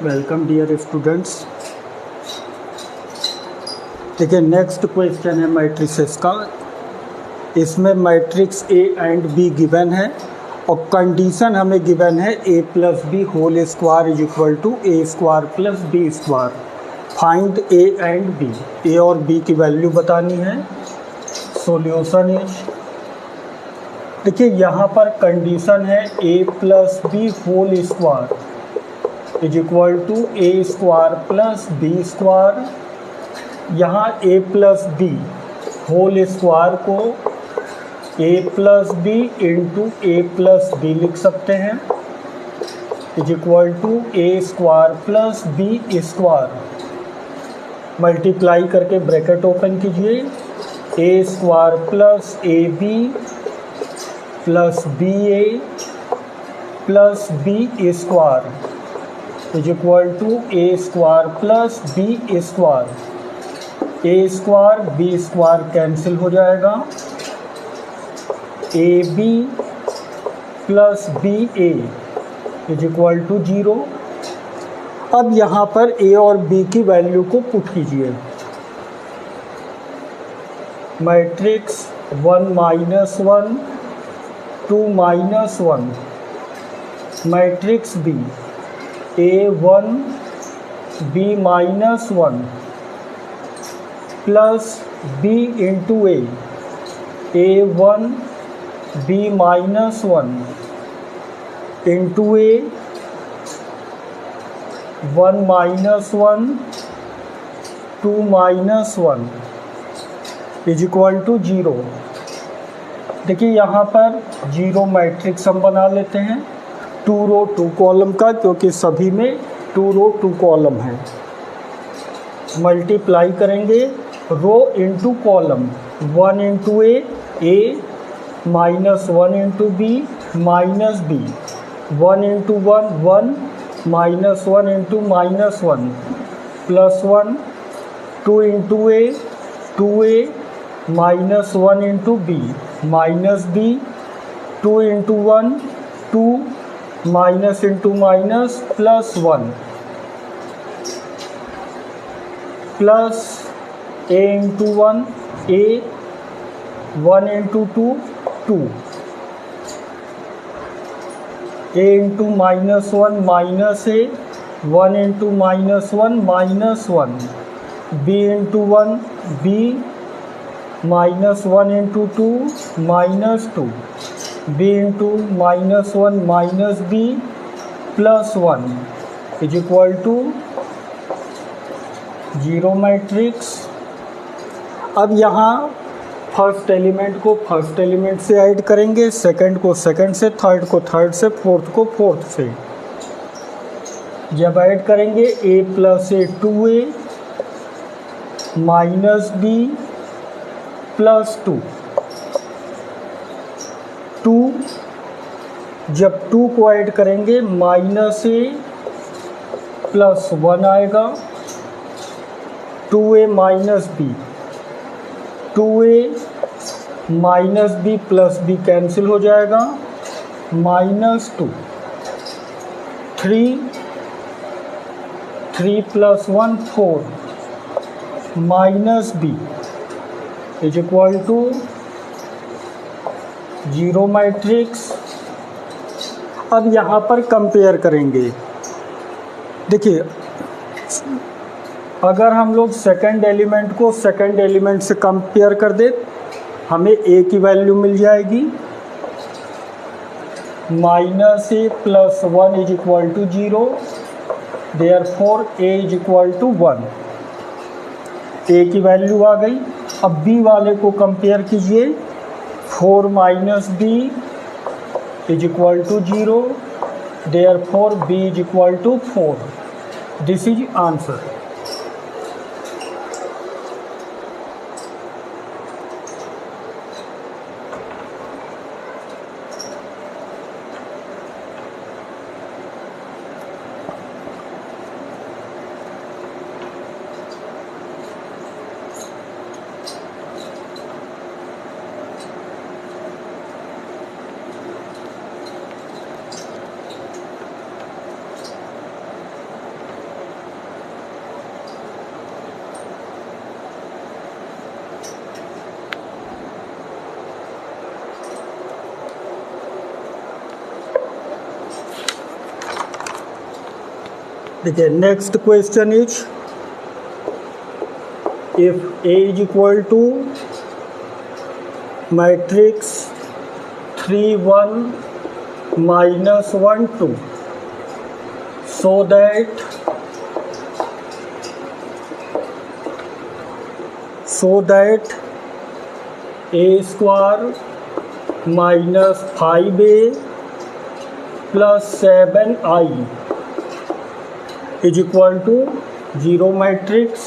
Welcome dear students. देखिए next question है matrices का। इसमें matrix A and B given है और कंडीशन हमें गिवन है A plus B whole square is equal to A square plus B square. Find A and B, A और B की वैल्यू बतानी है। सॉल्यूशन इज, देखिए यहाँ पर कंडीशन है A plus B whole square is equal to A square plus B square. यहाँ A plus B whole square को A plus B into A plus B लिख सकते हैं is equal to A square plus B square. Multiply करके bracket open कीजिए, A square plus A B plus B A plus B square is equal to A square plus B square. A square B square cancel हो जाएगा, A B plus B A is equal to 0। अब यहाँ पर ए और B की value को put कीजिए। Matrix 1 minus 1 2 minus 1, matrix B A1 B minus 1 plus B into A1 B minus 1 into A1 minus 1 2 minus 1 is equal to 0। देखिए यहाँ पर 0 मैट्रिक्स हम बना लेते हैं, 2 रो 2 कॉलम का, क्योंकि सभी में 2 रो 2 कॉलम है। मल्टीप्लाई करेंगे row into column, 1 into A minus 1 into B minus B, 1 into 1 1 minus 1 into minus 1 plus 1, 2 into A 2a minus 1 into B minus B, 2 into 1 2 minus into minus plus 1 plus A into 1 A, 1 into 2 2, A into minus 1 minus A, 1 into minus 1 minus 1, B into 1 B minus 1 into 2 minus 2, B into minus 1 minus B plus 1 is equal to 0 matrix. अब यहाँ first element को first element से add करेंगे, second को second से, third को third से, fourth को फोर्थ से। जब ऐड करेंगे A plus A 2a minus B plus 2, 2 जब 2 को ऐड करेंगे माइनस ए प्लस 1 आएगा, 2a minus B, 2a minus B plus B cancel हो जाएगा, minus 2, 3 plus 1 4 minus B is equal to 0 matrix. अब यहाँ पर कंपेयर करेंगे। देखिए अगर हम लोग सेकंड एलिमेंट को सेकंड एलिमेंट से कंपेयर कर दे, हमें ए की वैल्यू मिल जाएगी minus A plus 1 is equal to 0, therefore A is equal to 1। A की वैल्यू आ गई। अब बी वाले को कंपेयर कीजिए, 4 minus B is equal to 0, therefore B is equal to 4। This is answer. देखिए next question is if A is equal to matrix 3 1 minus 1 2 so that a square minus 5a plus 7i is equal to 0 matrix.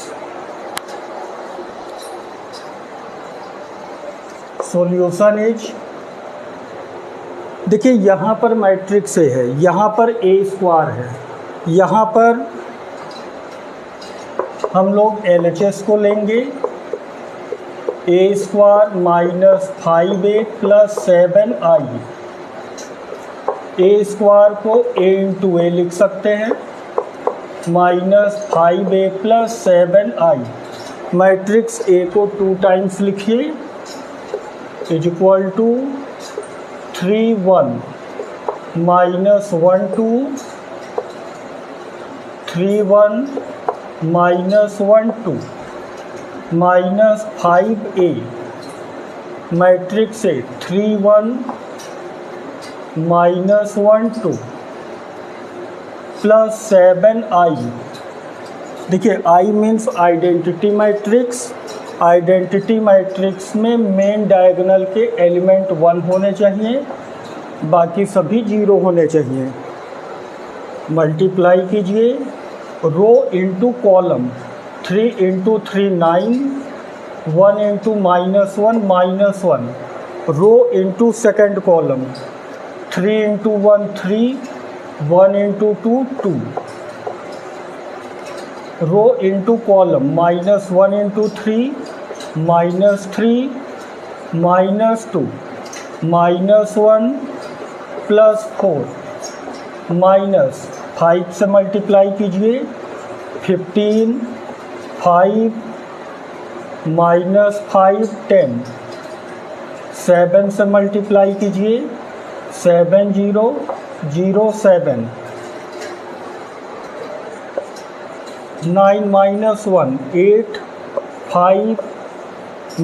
Solution is, देखिए यहाँ पर matrix A है, यहाँ पर ए square है, यहाँ पर हम लोग LHS को लेंगे A square minus 5a plus 7i। A square को a इंटू ए लिख सकते हैं minus 5a plus 7i। Matrix A को 2 टाइम्स लिखिए is equal to 3 1 minus 1 2 3 1 minus 1 2 minus 5a matrix A 3 1 minus 1 2 plus 7i। देखिए i means identity matrix. Identity matrix में main diagonal के element 1 होने चाहिए, बाकी सभी 0 होने चाहिए। मल्टीप्लाई कीजिए row into column, 3 into 3 9, 1 into minus 1 minus 1, row into second column, 3 into 1 3, 1 into 2 2, row into column minus 1 into 3 minus 3 minus 2 minus 1 plus 4 minus 5 से मल्टीप्लाई कीजिए 15 5 माइनस 5 10, 7 से मल्टीप्लाई कीजिए 7 0 0 7, 9 माइनस 1 8 5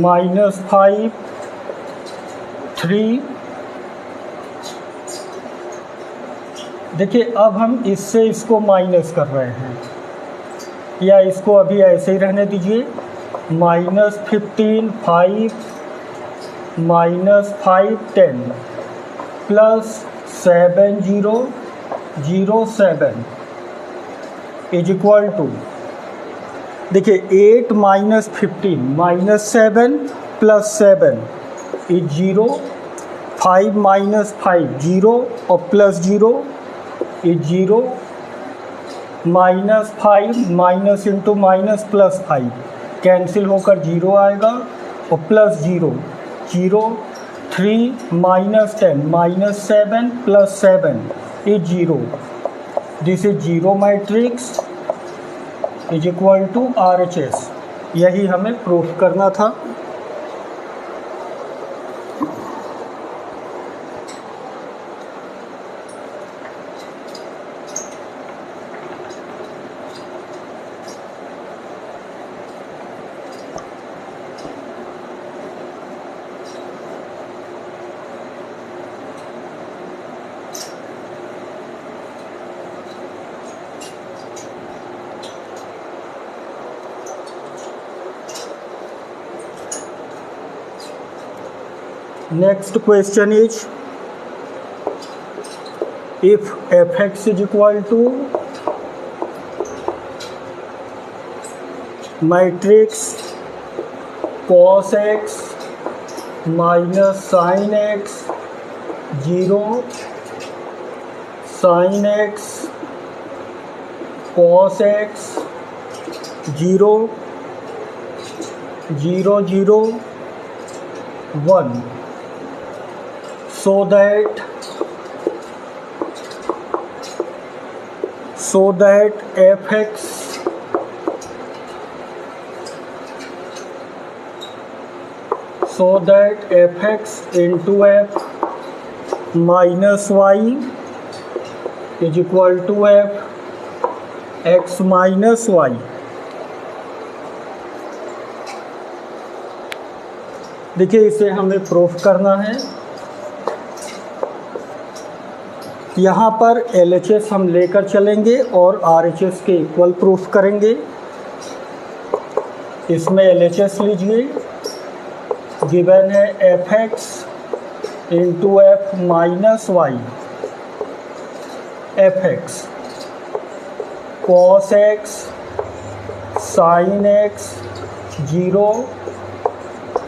माइनस 5 3। देखिए अब हम इससे इसको माइनस कर रहे हैं, या इसको अभी ऐसे ही रहने दीजिए minus 15 5 minus 5 10 plus 7 0 0 7 is equal to, देखिए 8 minus 15 minus 7 plus 7 is 0, 5 minus 5 0 और plus 0 is 0, minus 5 minus into minus plus 5 cancel होकर 0 आएगा और plus 0 0, 3 minus 10 minus 7 plus 7 is 0। This is 0 matrix is equal to RHS। यही हमें proof करना था। Next question is if fx is equal to matrix cos x minus sin x 0 sin x cos x 0 0 0 1 so that fx into f minus y is equal to f x minus y. देखिए इसे हमें proof करना है। यहाँ पर LHS हम लेकर चलेंगे और RHS के इक्वल प्रूफ करेंगे। इसमें LHS लीजिए, गिवन है f x into f minus y. F x cos x sine x 0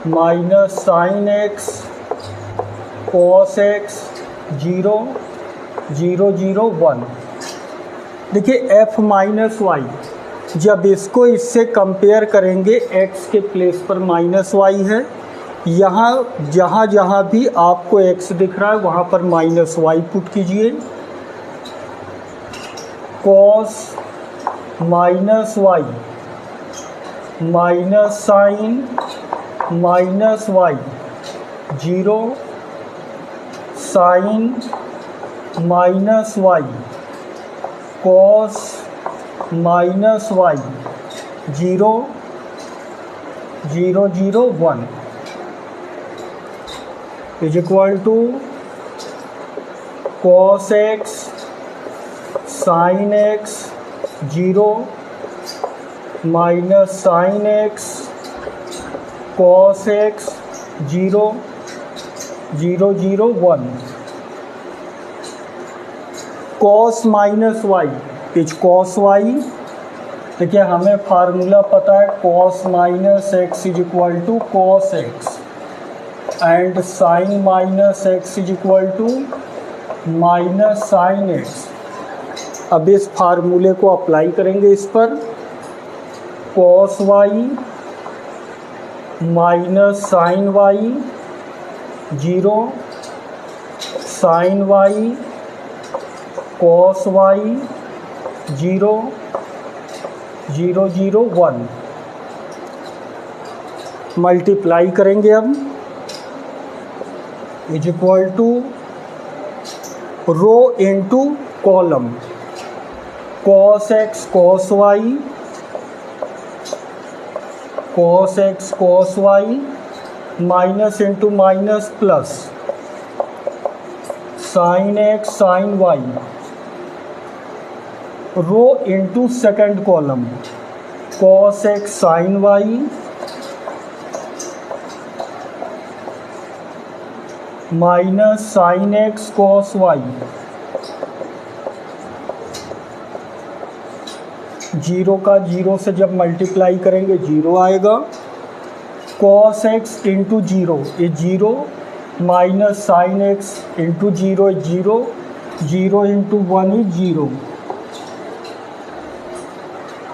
minus sine x cos x 0 0 0 1। देखिए एफ माइनस वाई, जब इसको इससे कंपेयर करेंगे x के प्लेस पर माइनस वाई है। यहाँ जहाँ जहाँ भी आपको x दिख रहा है वहाँ पर माइनस वाई पुट कीजिए। Cos minus y minus sine minus y 0 sine minus y cos minus y 0 0 0 1 is equal to cos x sine x 0 minus sine x cos x 0 0 0 1। Cos minus Y is cos y. देखिए हमें formula पता है cos minus x is equal to cos x and sine minus x is equal to minus sine x. अब इस फार्मूले को apply करेंगे इस पर। Cos Y minus sine Y 0 sine Y cos Y 0 0 0 1। Multiply करेंगे अब, is equal to row into column. Cos x cos y cos x cos Y minus into minus plus sine x sine y. Row into second column cos x sine y minus sine x cos Y 0 का 0 से जब multiply करेंगे 0 आएगा। Cos x into 0 is 0 minus sine x into 0 is 0 0 into 1 is 0।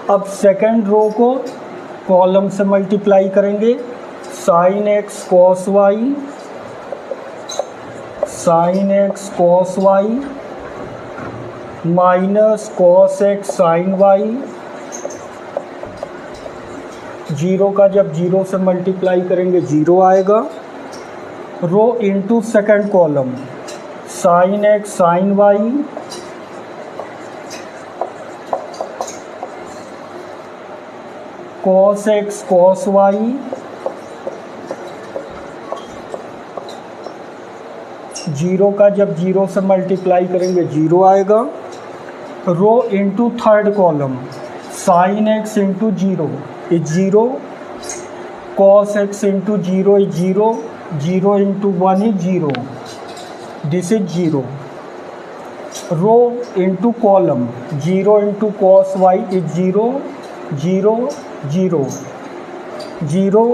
अब second row को column से multiply करेंगे। Sine x cos Y sine x cos Y minus cos x sine Y 0 का जब 0 से मल्टीप्लाई करेंगे 0 आएगा। Row into second column sine x sine Y cos x cos Y 0 का जब 0 से मल्टीप्लाई करेंगे 0 आएगा। Row into third column sine x into 0 is 0 cos x into 0 is 0 0 into 1 is 0 this is 0। Row into column 0 into cos y is 0 0 0 0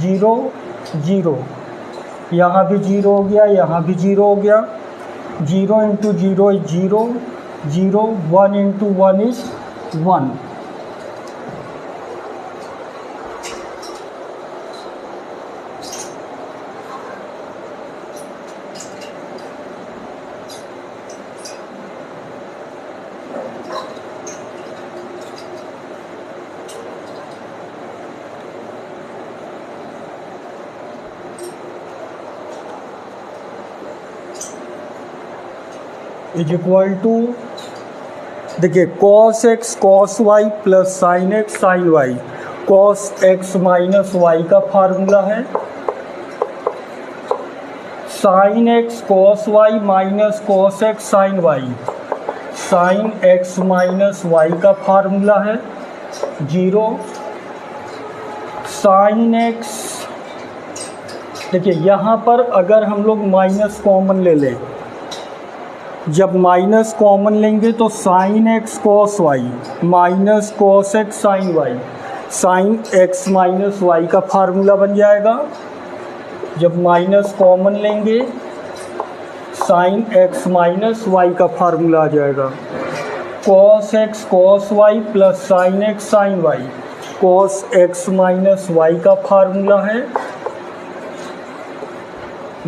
0 0। यहाँ भी 0 हो गया, यहाँ भी 0 हो गया। 0 into 0 is 0 0 1 into 1 is 1। Is equal to देखिए cos x cos Y plus sine x sine Y, cos x minus Y का फार्मूला है, sine x cos Y minus cos x sine Y, sine x minus Y का formula है 0, sine x. देखिए यहाँ पर अगर हम लोग माइनस कॉमन ले लें, जब माइनस कॉमन लेंगे तो sine x cos Y minus cos x sine Y, sine x minus Y का फार्मूला बन जाएगा। जब माइनस कॉमन लेंगे साइन एक्स माइनस वाई का फार्मूला आ जाएगा, cos x cos Y plus sine x sine Y, cos x minus Y का formula है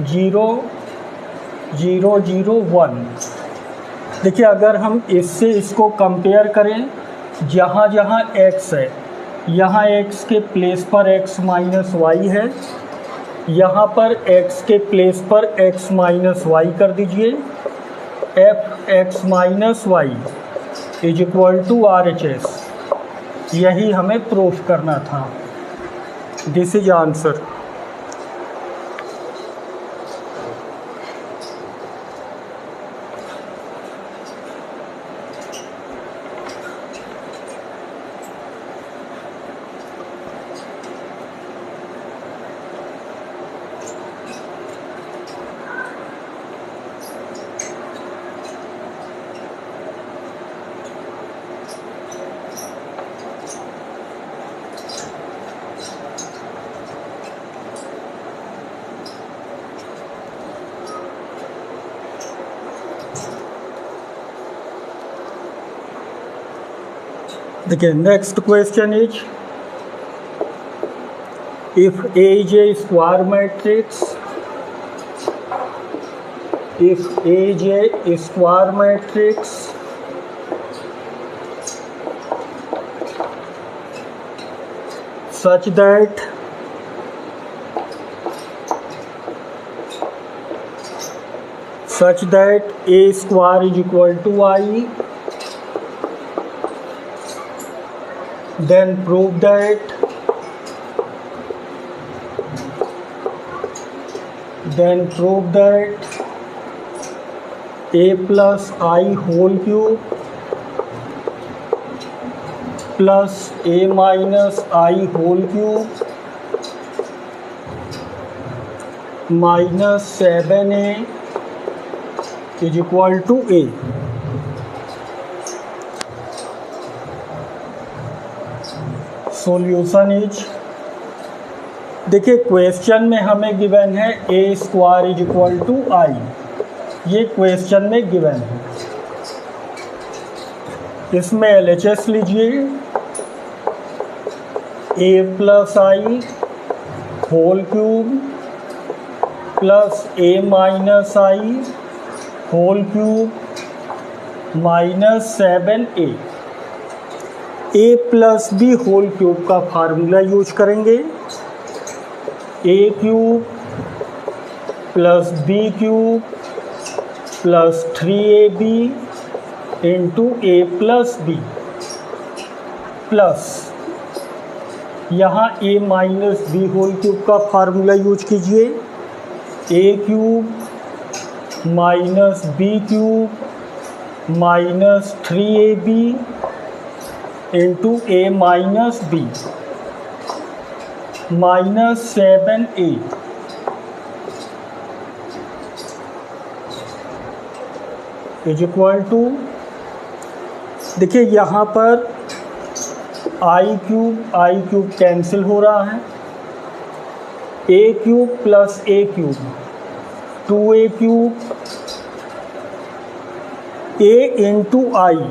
0 0 0 1। देखिए अगर हम इससे इसको कंपेयर करें, जहाँ जहाँ x है यहाँ x के प्लेस पर x माइनस वाई है, यहाँ पर x के प्लेस पर x माइनस वाई कर दीजिए, F X minus Y is equal to RHS। यही हमें प्रूफ करना था। This is answer. देखिए next question is, if A is a square matrix, if A is a square matrix such that A square is equal to I, then prove that A plus I whole cube plus A minus I whole cube minus 7A is equal to A। Solution is, देखिए question में हमें given है A square is equal to I, ये question में given है। इसमें LHS लीजिए, A plus I whole cube plus A minus I whole cube minus 7A। A plus B whole cube का फार्मूला यूज करेंगे, A cube plus B cube plus 3AB into A plus B plus यहाँ A minus B whole cube का formula use कीजिए, ए cube minus b cube minus 3AB into A minus b minus 7A is equal to, देखिए यहाँ पर i cube cancel हो रहा है, a cube plus a cube 2A cube, a into i,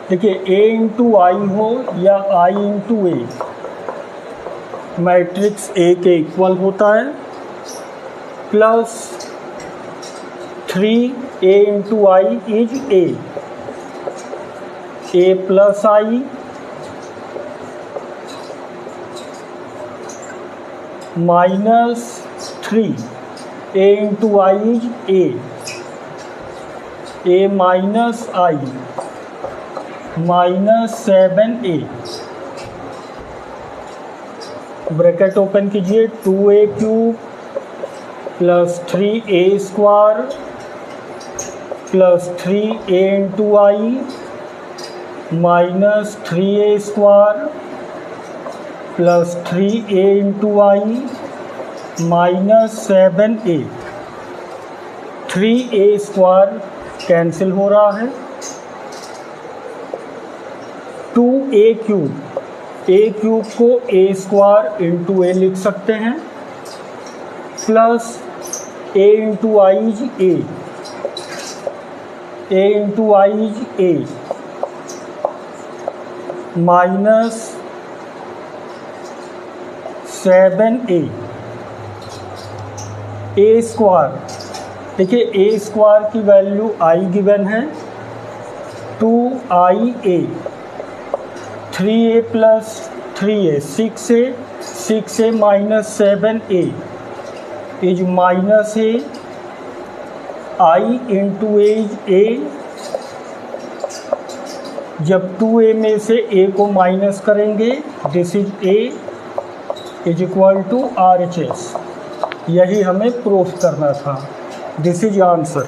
देखिए a into आई हो या आई इंटू ए, मैट्रिक्स ए के इक्वल होता है, plus 3A into I is A plus I minus 3A into I is A, A minus I minus 7a, bracket open कीजिए, 2a³ plus 3a² plus 3a into I minus 3a² plus 3a into I minus 7a। 3a² cancel हो रहा है। 2a³ a³ को a² into ए लिख सकते हैं, plus a into I a into I a minus 7a। a², देखिए a² की value I given है 2ia, 3a plus 3a 6a minus 7a is minus a, I into A, जब 2a में से a को माइनस करेंगे this is a is equal to RHS। यही हमें प्रूफ करना था। This is answer.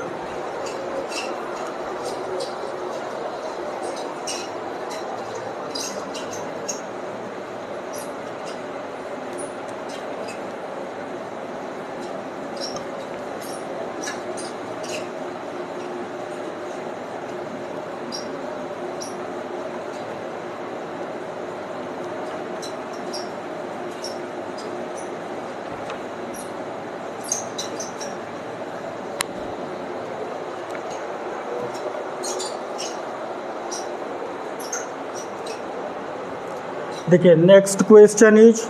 देखिए next question is,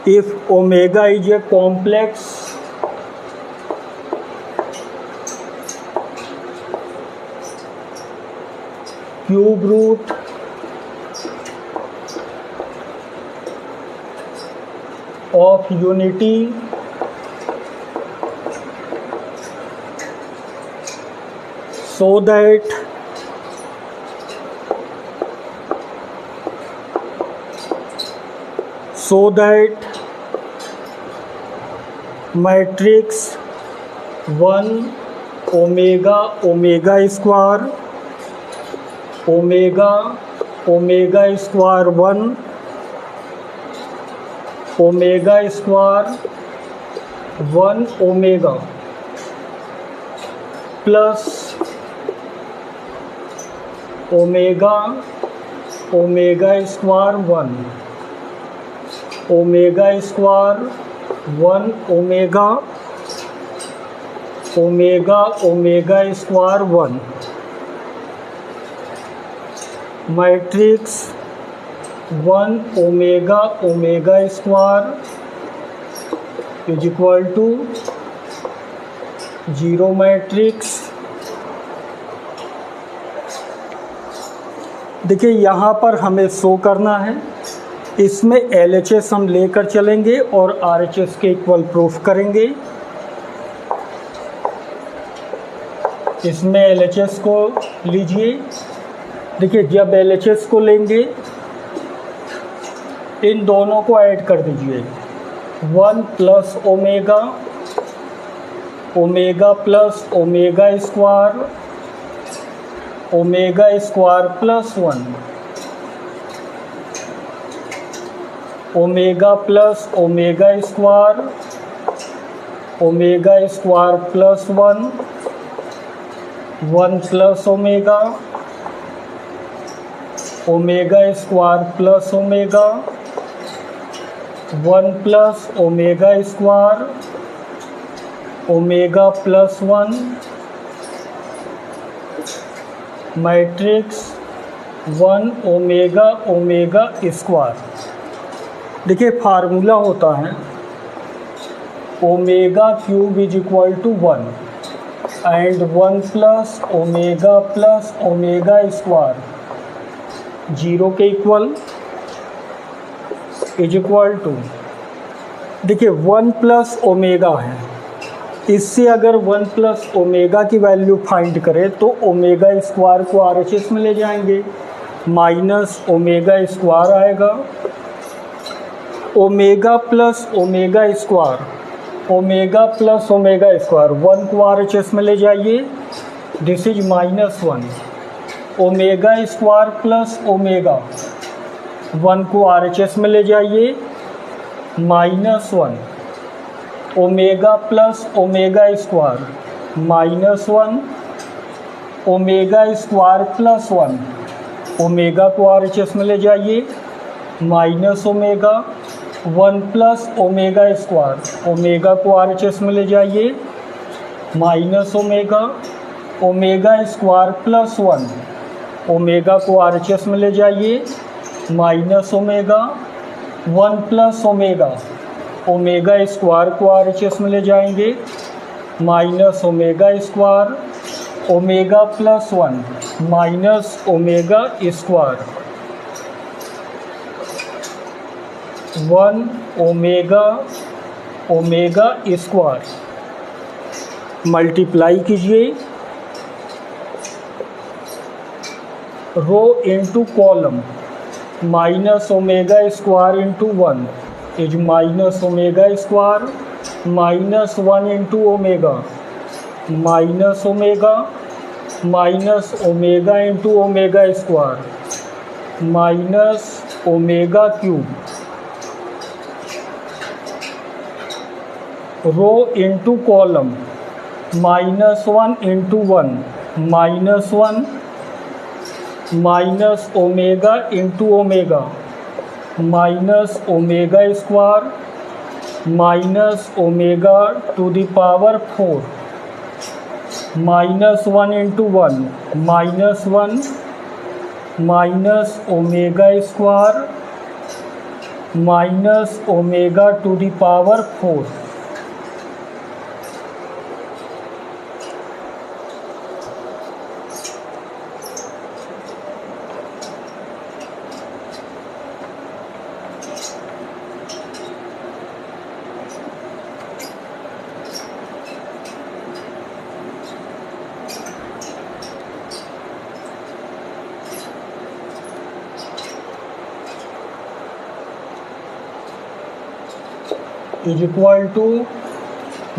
if omega is a complex cube root of unity so that matrix 1 omega omega square omega omega square 1 omega square 1 omega plus omega omega square 1 omega square 1 omega omega omega square 1 matrix 1 omega omega square is equal to 0 matrix। देखिए यहाँ पर हमें show करना है, इसमें LHS हम लेकर चलेंगे और RHS के इक्वल प्रूफ करेंगे। इसमें LHS को लीजिए। देखिए जब LHS को लेंगे इन दोनों को ऐड कर दीजिए, 1 plus omega omega plus omega square omega square plus 1 omega plus omega square plus 1 1 plus omega square plus omega 1 plus omega square omega plus 1 matrix 1 omega omega square. देखिए फार्मूला होता है omega cube is equal to 1 and 1 plus omega square 0 के equal is equal to, देखिए 1 plus omega है, इससे अगर 1 plus omega की value find करें तो ओमेगा स्क्वायर को RHS में ले जाएंगे, माइनस ओमेगा स्क्वायर आएगा, omega plus omega square, omega plus omega square 1 को RHS में ले जाइए, this is -1, omega square plus omega 1 को RHS में ले जाइए, -1, omega plus omega square -1, omega square plus 1, omega को RHS में ले जाइए, minus omega, 1 plus omega square, omega को RHS में ले जाइए, minus omega, omega square plus 1, omega को RHS में ले जाइए, minus omega, 1 plus omega, omega square को RHS में ले जाएंगे, minus omega square, omega plus 1, minus omega square, 1 omega omega square, multiply कीजिए, row into column, minus omega square into 1 is minus omega square, minus 1 into omega, minus omega, minus omega into omega square, minus omega cube, row into column, -1 into 1 -1, minus omega into omega, minus omega square, minus omega to the power 4, -1 into 1 -1, minus omega square, minus omega to the power 4, is equal to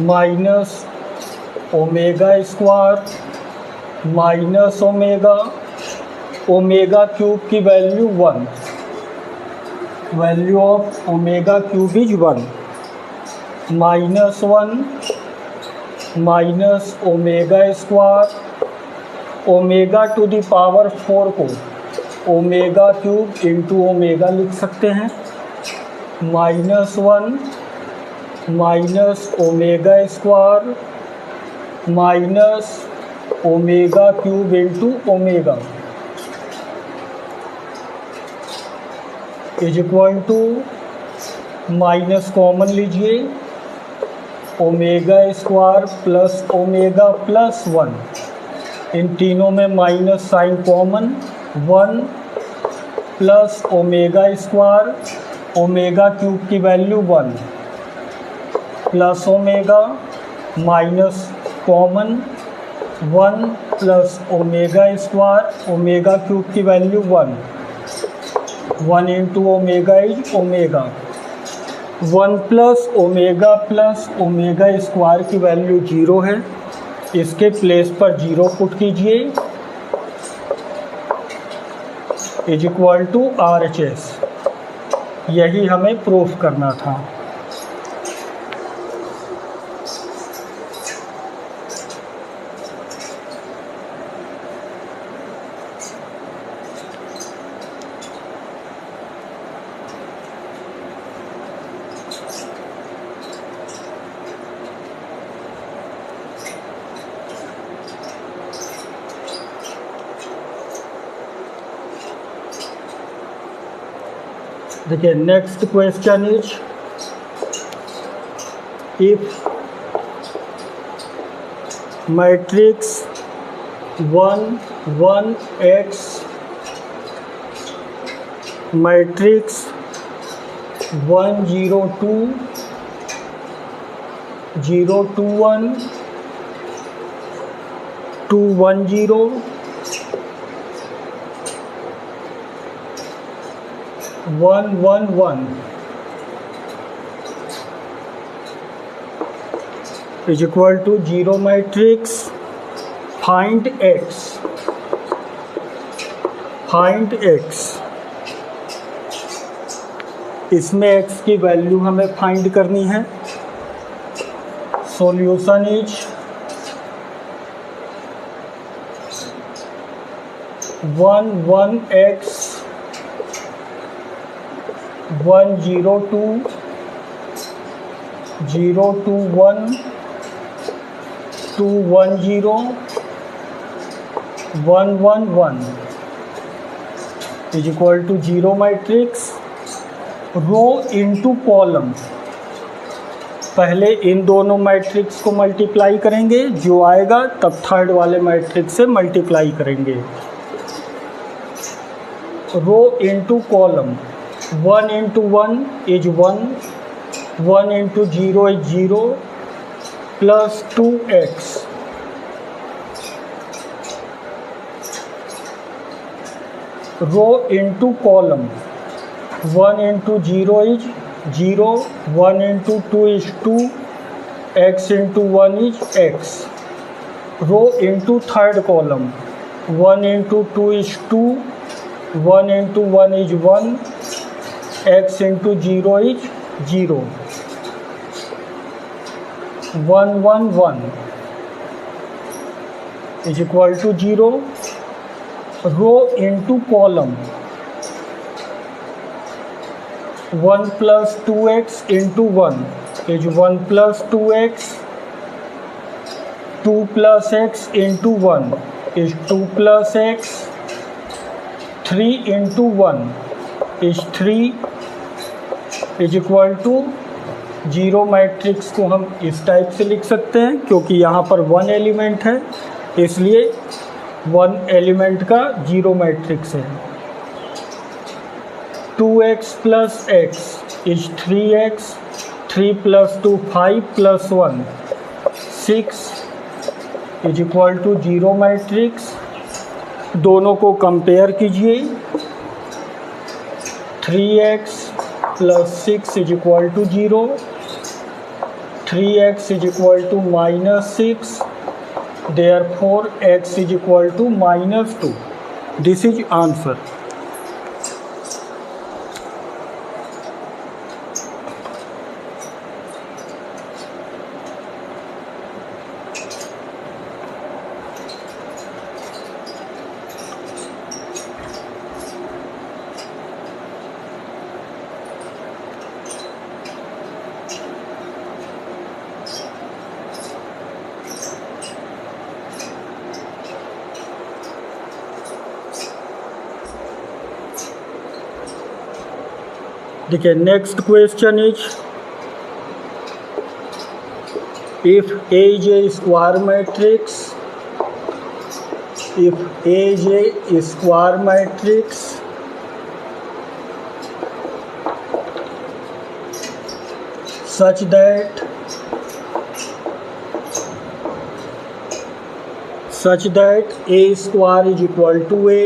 minus omega square minus omega, omega cube की value 1, value of omega cube is 1, -1 minus omega square, omega to the power 4 को omega cube into omega लिख सकते हैं, -1 minus omega square minus omega cube into omega is equal to, minus common लीजिए, omega square plus omega plus 1, इन तीनों में minus sign common, 1 plus omega square, omega cube की value 1 plus omega minus common, 1 plus omega square, omega cube की value 1 into omega is omega, 1 plus omega square की value 0 है, इसके place पर 0 put कीजिए, इज इक्वल टू RHS, यही हमें proof करना था। देखिए next question is, if matrix 1 1 x matrix 1 0 2 0 2 1 2 1 0 1 1 1 is equal to 0 matrix. Find x. Find x. इसमें x की वैल्यू हमें फाइंड करनी है. Solution is 1 1 x 1 0 2 0 2 1 2 1 0 1 1 1 is equal to 0 matrix. Row into column. पहले इन दोनों मैट्रिक्स को मल्टीप्लाई करेंगे, जो आएगा तब थर्ड वाले मैट्रिक्स से मल्टीप्लाई करेंगे. Row into column. 1 into 1 is 1 1 into 0 is 0 plus 2x. Row into column. 1 into 0 is 0 1 into 2 is 2 x into 1 is x. Row into third column. 1 into 2 is 2 1 into 1 is 1 x into 0 is 0 1 1 1 is equal to 0. Row into column. 1 plus 2x into 1 is 1 plus 2x. 2 plus x into 1 is 2 plus x. 3 into 1 is 3 is equal to 0 matrix को हम इस type से लिख सकते हैं, क्योंकि यहाँ पर 1 एलिमेंट है, इसलिए 1 एलिमेंट का 0 मैट्रिक्स है. 2x plus x is 3x. 3 plus 2 5 plus 1 6 is equal to 0 matrix. दोनों को कंपेयर कीजिए. 3x plus 6 is equal to 0. 3x is equal to minus 6. Therefore x is equal to minus 2. This is answer. देखिए, next question is if A is a square matrix, if A is a square matrix such that A square is equal to A,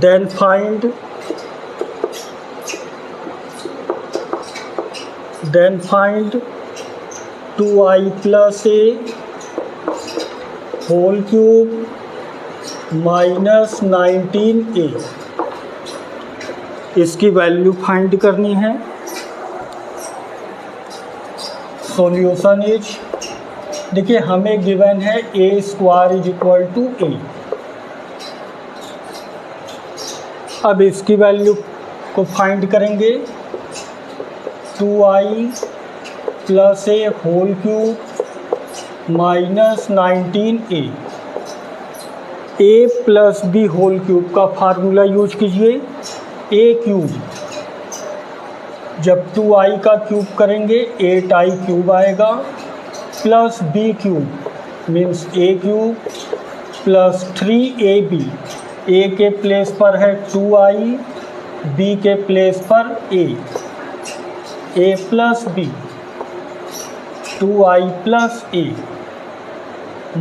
then find then find 2i plus a whole cube minus 19a. इसकी value find करनी है. Solution is, देखिए हमें given है a square is equal to a. अब इसकी value को find करेंगे. 2i plus a whole cube minus 19a. a plus B whole cube का फार्मूला यूज कीजिए. a क्यूब जब 2i का क्यूब करेंगे 8i क्यूब आएगा, plus B cube means a cube plus 3ab. a के place पर है 2i, b के प्लेस पर a plus b 2i plus A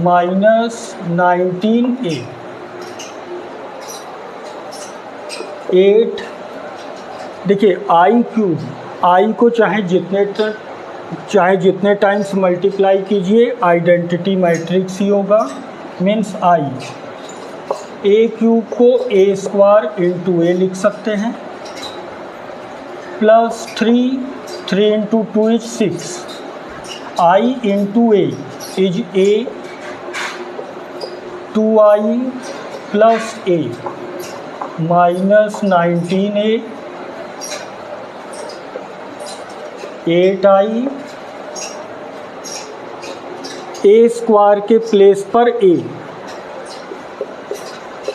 minus 19a 8। देखिए आई क्यूब, आई को चाहे जितने टाइम्स मल्टीप्लाई कीजिए आइडेंटिटी मैट्रिक्स ही होगा, मीन्स आई। ए क्यूब को ए स्क्वायर इंटू ए लिख सकते हैं, plus 3 into 2 is 6, I into A is a, 2i plus A minus 19a 8i, A square के प्लेस पर ए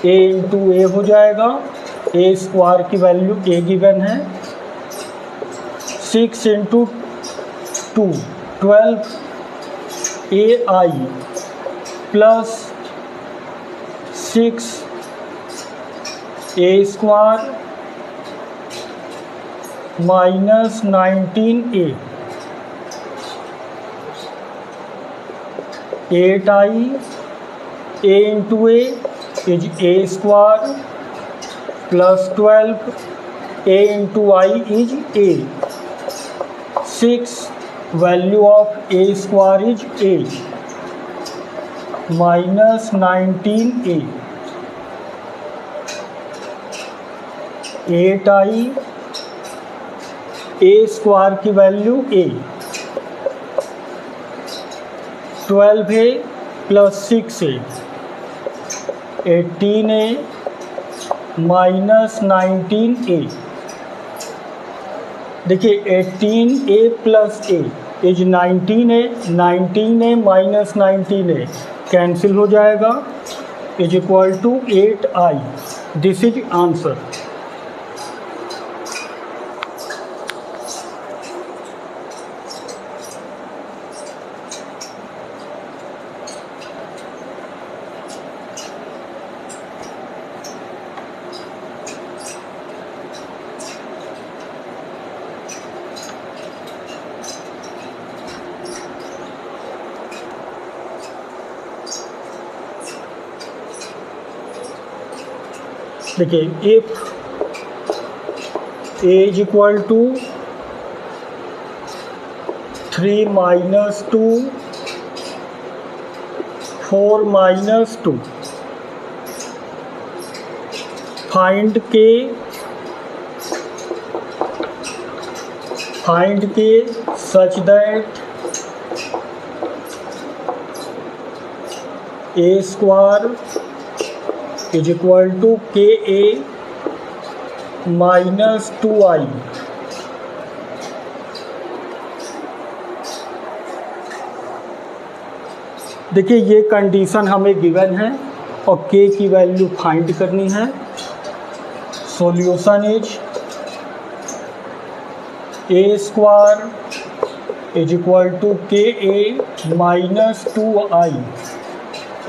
इंटू ए हो जाएगा, ए स्क्वायर की वैल्यू ए गिवन है, 6 into 2 12 ai plus 6 A square minus 19a 8i, a into A is a square plus 12, a into I is a, 6 value of a square is 8 minus 19a 8i, A square की value a, 12a plus 6a 18a minus 19a। देखिए 18a plus a is 19a, 19a minus 19a cancel हो जाएगा, is equal to 8i। This is answer. देखिए if a is equal to 3 minus 2 4 minus 2, find k such that a square is equal to के ए minus 2i। देखिए ये condition हमें given है और k की वैल्यू फाइंड करनी है। Solution is a square is equal to के ए माइनस 2i,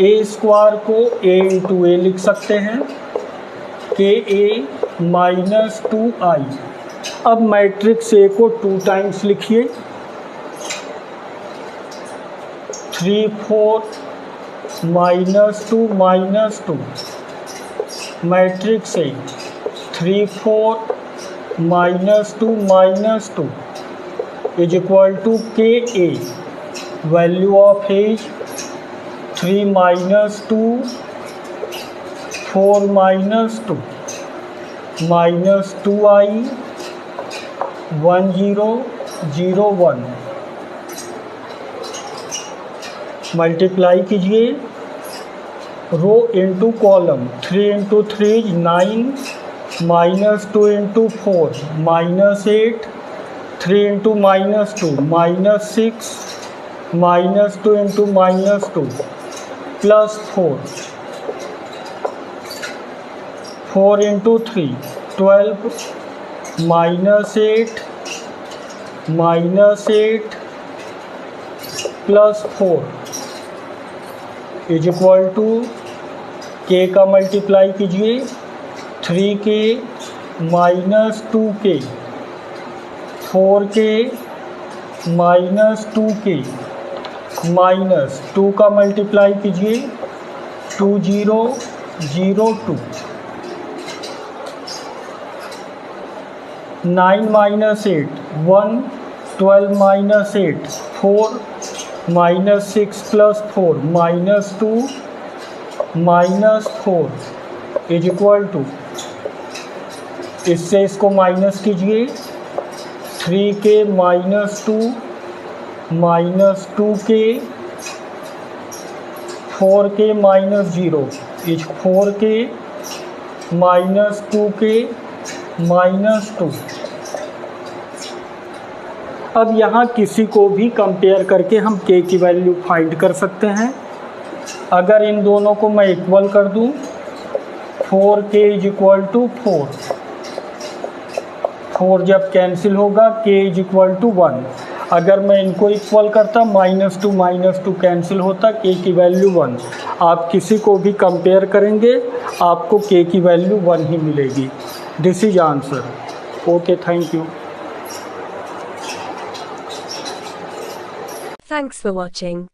ए स्क्वायर को a इंटू ए लिख सकते हैं, के ए माइनस 2i। अब मैट्रिक्स ए को 2 टाइम्स लिखिए, 3 4 minus 2 matrix A 3 4 minus 2 is equal to के A, value of A 3 minus 2 4 minus 2 minus 2i 1 0 0 1। Multiply कीजिए row into column, 3 into 3 is 9 minus 2 into 4 minus 8, 3 into minus 2 minus 6 minus 2 into minus 2 plus 4 into 3 12 minus 8 plus 4 is equal to के का multiply कीजिए 3k minus 2k 4k minus 2k minus 2 का multiply कीजिए 2 0 0 2, 9 माइनस 8 1, 12 minus 8 4, minus 6 plus 4 minus 2 minus 4 is equal to, इससे इसको minus कीजिए 3k minus 2 minus 2k 4k minus 0 is 4k minus 2k minus 2। अब यहाँ किसी को भी कंपेयर करके हम k की वैल्यू फाइंड कर सकते हैं। अगर इन दोनों को मैं इक्वल कर दूँ 4k इज इक्वल टू 4 जब कैंसिल होगा k इज इक्वल टू 1। अगर मैं इनको इक्वल करता माइनस टू कैंसिल होता k की वैल्यू 1। आप किसी को भी कंपेयर करेंगे आपको k की वैल्यू 1 ही मिलेगी। This is answer. Okay, thank you. Thanks for watching.